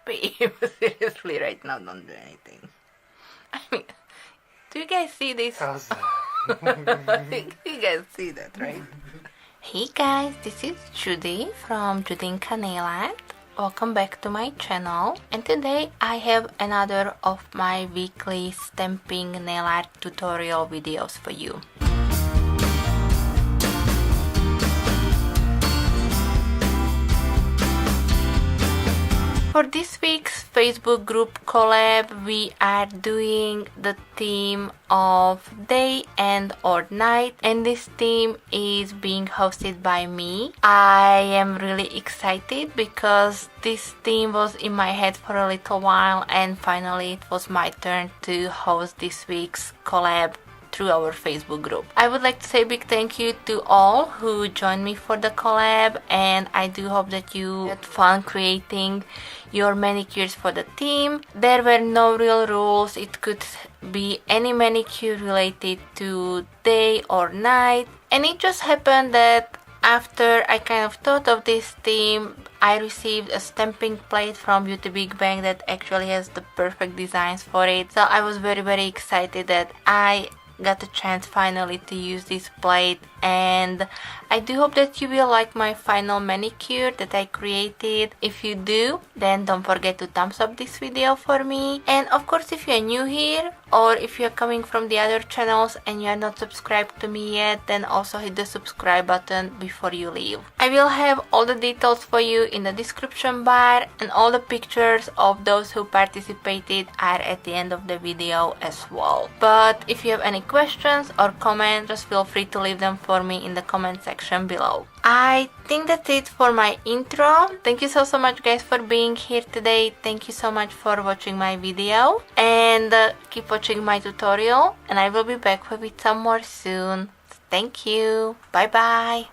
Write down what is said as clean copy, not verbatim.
Babe, seriously, right now, don't do anything. I mean, do you guys see this? How's that? You guys see that, right? Hey guys, this is Judy from Judinka Nail Art. Welcome back to my channel, and today I have another of my weekly stamping nail art tutorial videos for you. For this week's Facebook group Collab, we are doing the theme of day and or night, and this theme is being hosted by me. I am really excited because this theme was in my head for a little while, and finally it was my turn to host this week's collab through our Facebook group. I would like to say a big thank you to all who joined me for the collab, and I do hope that you had fun creating your manicures for the theme. There were no real rules. It could be any manicure related to day or night, and it just happened that after I kind of thought of this theme, I received a stamping plate from Beauty Big Bang that actually has the perfect designs for it. So I was very excited that I got the chance finally to use this plate, and I do hope that you will like my final manicure that I created. If you do, then don't forget to thumbs up this video for me. And of course, if you are new here or if you are coming from the other channels and you are not subscribed to me yet, then also hit the subscribe button before you leave. I will have all the details for you in the description bar, and all the pictures of those who participated are at the end of the video as well. But if you have any questions or comments, just feel free to leave them for me in the comment section below. I think that's it for my intro. Thank you so much guys for being here today. Thank you so much for watching my video, and keep watching my tutorial, and I will be back with some more soon. Thank you. Bye bye.